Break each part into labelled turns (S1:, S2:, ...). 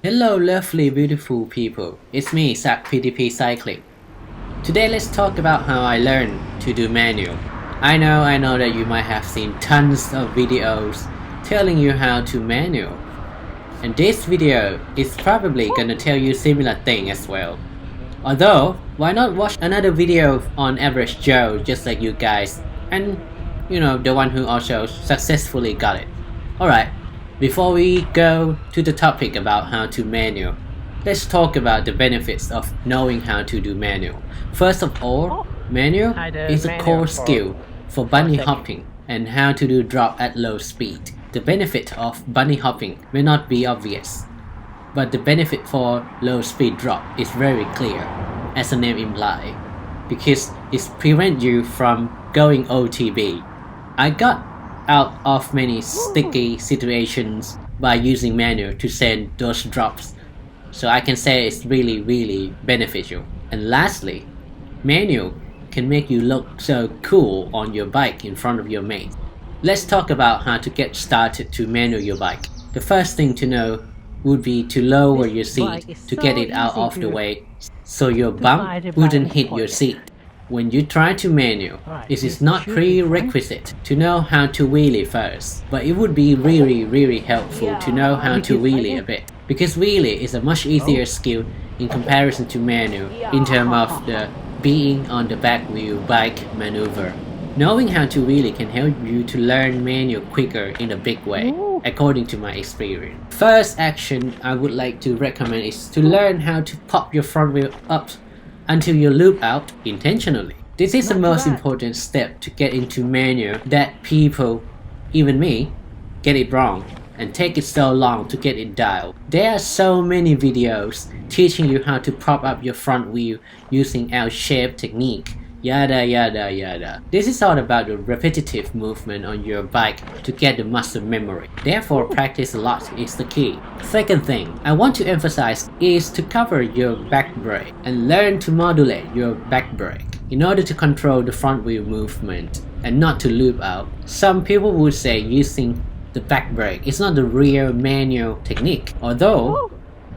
S1: Hello lovely beautiful people, it's me Sak PDP Cycling. Today let's talk about how I learned to do manual. I know that you might have seen tons of videos telling you how to manual. And this video is probably gonna tell you similar thing as well. Although, why not watch another video on average Joe just like you guys and the one who also successfully got it. Alright, before we go to the topic about how to manual, let's talk about the benefits of knowing how to do manual. First of all, manual is a core skill for bunny hopping and how to do drop at low speed. The benefit of bunny hopping may not be obvious, but the benefit for low speed drop is very clear, as the name implies, because it prevents you from going OTB. I got out of many sticky situations by using manual to send those drops, so I can say it's really beneficial. And lastly, manual can make you look so cool on your bike in front of your mates. Let's talk about how to get started to manual your bike. The first thing to know would be to lower your seat to get it out of the way so your bump wouldn't hit your seat. When you try to manual, it is not prerequisite to know how to wheelie first, but it would be really helpful to know how to wheelie a bit, because wheelie is a much easier skill in comparison to manual in terms of the being on the back wheel bike maneuver. Knowing how to wheelie can help you to learn manual quicker in a big way, according to my experience. First action I would like to recommend is to learn how to pop your front wheel up until you loop out intentionally. This is the most important step to get into manual that people, even me, get it wrong and take it so long to get it dialed. There are so many videos teaching you how to prop up your front wheel using L-shaped technique. Yada. This is all about the repetitive movement on your bike to get the muscle memory. Therefore, practice a lot is the key. Second thing I want to emphasize is to cover your back brake and learn to modulate your back brake in order to control the front wheel movement and not to loop out. Some people would say using the back brake is not the real manual technique, although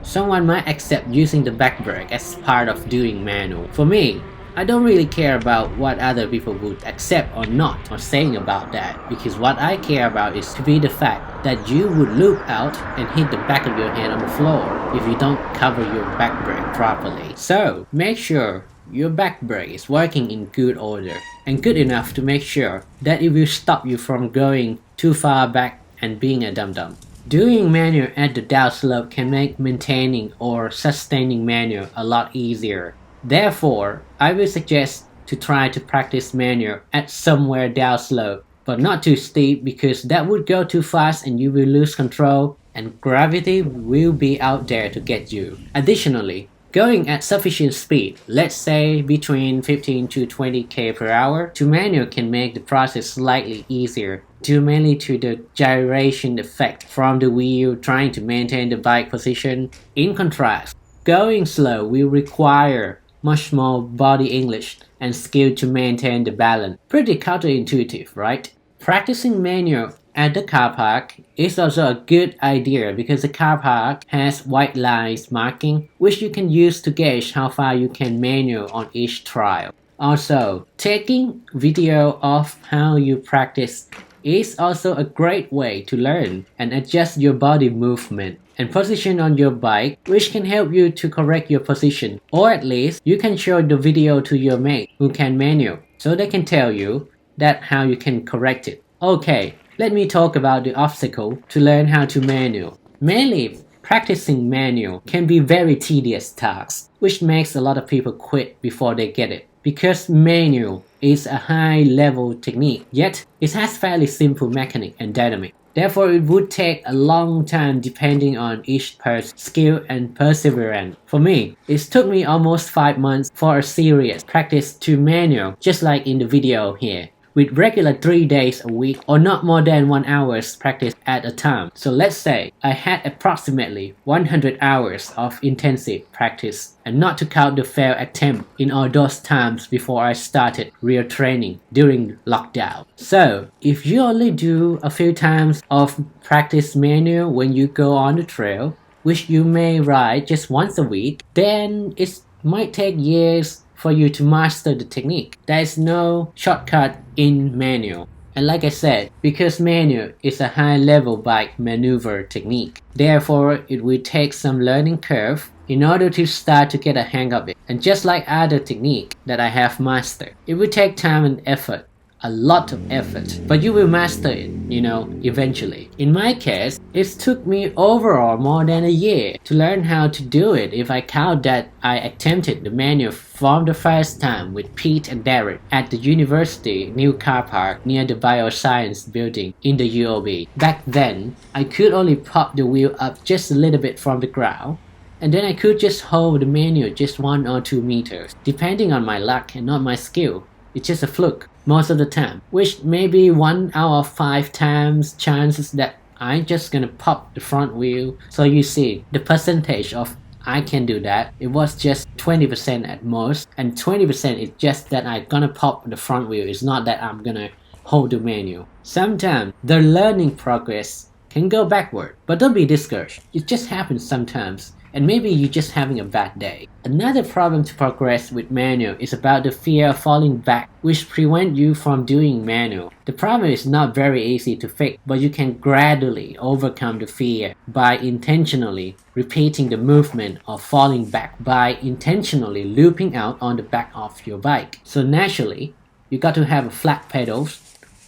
S1: someone might accept using the back brake as part of doing manual. For me, I don't really care about what other people would accept or not or saying about that, because what I care about is to be the fact that you would loop out and hit the back of your head on the floor if you don't cover your back brake properly. So make sure your back brake is working in good order and good enough to make sure that it will stop you from going too far back and being a dum-dum. Doing manual at the downslope can make maintaining or sustaining manual a lot easier. Therefore, I will suggest to try to practice manual at somewhere downslope, but not too steep, because that would go too fast and you will lose control and gravity will be out there to get you. Additionally, going at sufficient speed, let's say between 15 to 20 km per hour, to manual can make the process slightly easier, due mainly to the gyration effect from the wheel trying to maintain the bike position. In contrast, going slow will require much more body English and skill to maintain the balance. Pretty counterintuitive, right? Practicing manual at the car park is also a good idea because the car park has white lines marking, which you can use to gauge how far you can manual on each trial. Also, taking video of how you practice is also a great way to learn and adjust your body movement and position on your bike, which can help you to correct your position, or at least you can show the video to your mate who can manual so they can tell you that how you can correct it. Okay, let me talk about the obstacle to learn how to manual. Mainly, practicing manual can be very tedious task, which makes a lot of people quit before they get it. Because manual is a high-level technique, yet it has fairly simple mechanic and dynamic. Therefore, it would take a long time depending on each person's skill and perseverance. For me, it took me almost 5 months for a serious practice to manual, just like in the video here, with regular 3 days a week or not more than 1 hour's practice at a time. So let's say I had approximately 100 hours of intensive practice, and not to count the failed attempt in all those times before I started real training during lockdown. So if you only do a few times of practice manual when you go on the trail, which you may ride just once a week, then it might take years for you to master the technique. There is no shortcut in manual. And like I said, because manual is a high level bike maneuver technique, therefore it will take some learning curve in order to start to get a hang of it. And just like other technique that I have mastered, it will take time and effort, a lot of effort, but you will master it, eventually. In my case, it took me overall more than a year to learn how to do it if I count that I attempted the manual from the first time with Pete and Derek at the university new car park near the bioscience building in the UOB. Back then, I could only pop the wheel up just a little bit from the ground, and then I could just hold the manual just 1 or 2 meters, depending on my luck and not my skill. It's just a fluke most of the time, which maybe 1 out of 5 times chances that I'm just gonna pop the front wheel. So you see, the percentage of I can do that, it was just 20% at most, and 20% is just that I'm gonna pop the front wheel. It's not that I'm gonna hold the manual. Sometimes the learning progress can go backward, but don't be discouraged. It just happens sometimes. And maybe you're just having a bad day. Another problem to progress with manual is about the fear of falling back, which prevent you from doing manual. The problem is not very easy to fix, but you can gradually overcome the fear by intentionally repeating the movement of falling back by intentionally looping out on the back of your bike. So naturally, you got to have a flat pedals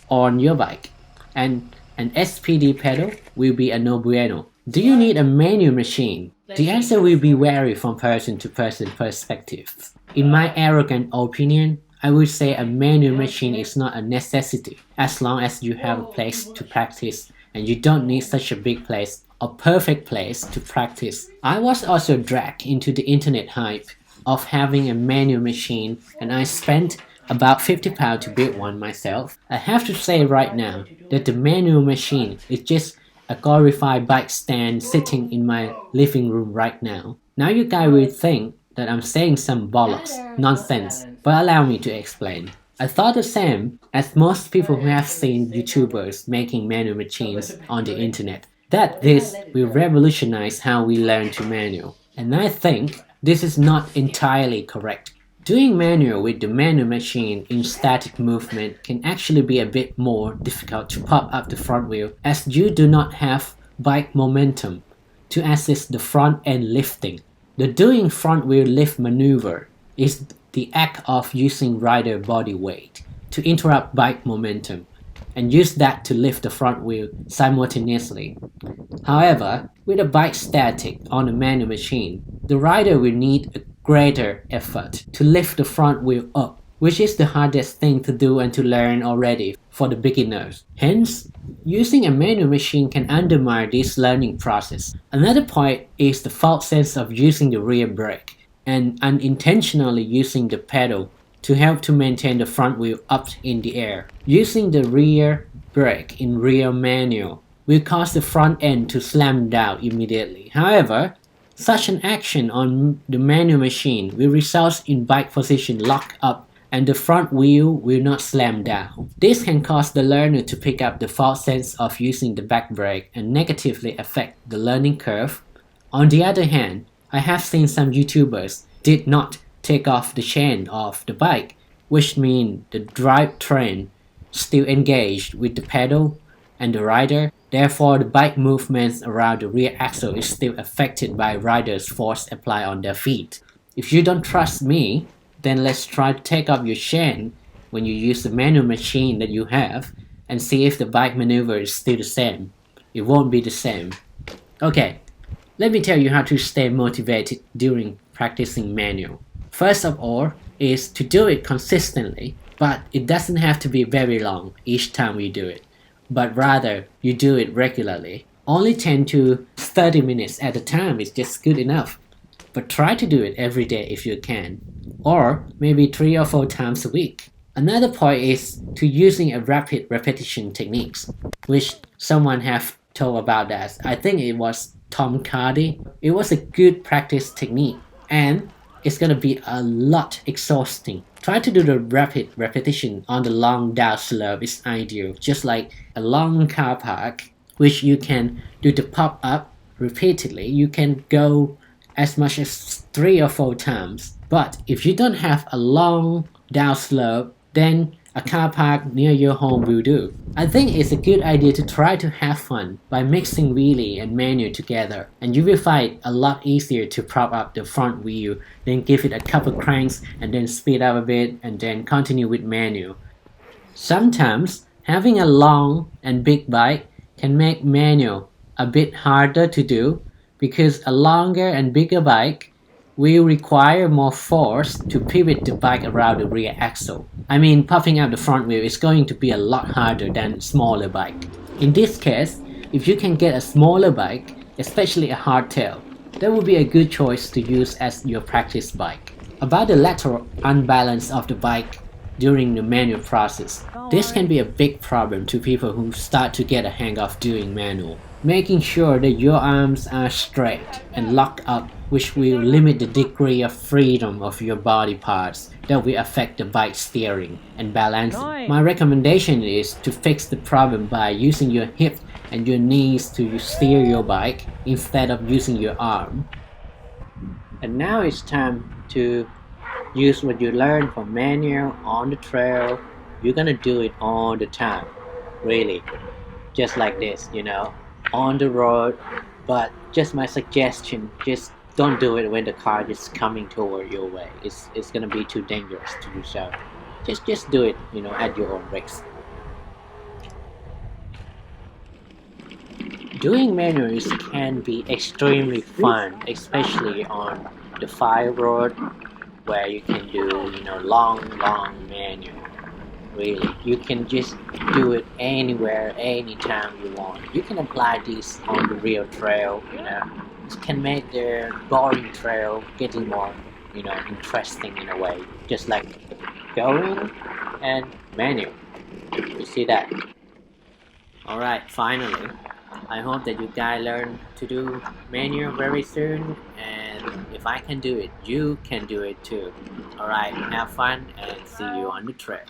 S1: on your bike, and an SPD pedal will be a no bueno. Do you need a manual machine? The answer will be vary from person to person perspective. In my arrogant opinion, I would say a manual machine is not a necessity as long as you have a place to practice and you don't need such a big place or perfect place to practice. I was also dragged into the internet hype of having a manual machine, and I spent about £50 to build one myself. I have to say right now that the manual machine is just a glorified bike stand sitting in my living room right now. Now you guys will think that I'm saying some bollocks, nonsense, but allow me to explain. I thought the same as most people who have seen YouTubers making manual machines on the internet, that this will revolutionize how we learn to manual. And I think this is not entirely correct. Doing manual with the manual machine in static movement can actually be a bit more difficult to pop up the front wheel, as you do not have bike momentum to assist the front end lifting. The doing front wheel lift maneuver is the act of using rider body weight to interrupt bike momentum and use that to lift the front wheel simultaneously. However, with a bike static on a manual machine, the rider will need a greater effort to lift the front wheel up, which is the hardest thing to do and to learn already for the beginners. Hence, using a manual machine can undermine this learning process. Another point is the false sense of using the rear brake and unintentionally using the pedal to help to maintain the front wheel up in the air. Using the rear brake in rear manual will cause the front end to slam down immediately. However, such an action on the manual machine will result in bike position lock up and the front wheel will not slam down. This can cause the learner to pick up the false sense of using the back brake and negatively affect the learning curve. On the other hand, I have seen some YouTubers did not take off the chain of the bike, which means the drivetrain still engaged with the pedal and the rider. Therefore, the bike movements around the rear axle is still affected by rider's force applied on their feet. If you don't trust me, then let's try to take off your chain when you use the manual machine that you have and see if the bike maneuver is still the same. It won't be the same. Okay, let me tell you how to stay motivated during practicing manual. First of all is to do it consistently, but it doesn't have to be very long each time you do it, but rather you do it regularly. Only 10 to 30 minutes at a time is just good enough, but try to do it every day if you can, or maybe 3 or 4 times a week. Another point is to using a rapid repetition techniques, which someone have told about that. I think it was Tom Cardy. It was a good practice technique, and it's gonna be a lot exhausting. Try to do the rapid repetition on the long down slope is ideal, just like a long car park, which you can do the pop up repeatedly, you can go as much as 3 or 4 times. But if you don't have a long downslope, then a car park near your home will do. I think it's a good idea to try to have fun by mixing wheelie and manual together, and you will find it a lot easier to prop up the front wheel, then give it a couple cranks and then speed up a bit and then continue with manual. Sometimes having a long and big bike can make manual a bit harder to do because a longer and bigger bike will require more force to pivot the bike around the rear axle. I mean, puffing out the front wheel is going to be a lot harder than a smaller bike. In this case, if you can get a smaller bike, especially a hardtail, that would be a good choice to use as your practice bike. About the lateral unbalance of the bike during the manual process, this can be a big problem to people who start to get a hang of doing manual. Making sure that your arms are straight and locked up, which will limit the degree of freedom of your body parts that will affect the bike steering and balancing. My recommendation is to fix the problem by using your hip and your knees to steer your bike instead of using your arm. And now it's time to use what you learned from manual on the trail. You're gonna do it all the time, really, just like this, on the road. But just my suggestion, just don't do it when the car is coming toward your way. It's gonna be too dangerous to do so. Just do it, at your own risk. Doing manuals can be extremely fun, especially on the fire road where you can do long manual. Really, you can just do it anywhere, anytime you want. You can apply this on the real trail. This can make the boring trail getting more interesting in a way, just like going and manual. You see that? Alright, finally, I hope that you guys learn to do manual very soon, and if I can do it, you can do it too. Alright, have fun and see you on the trail.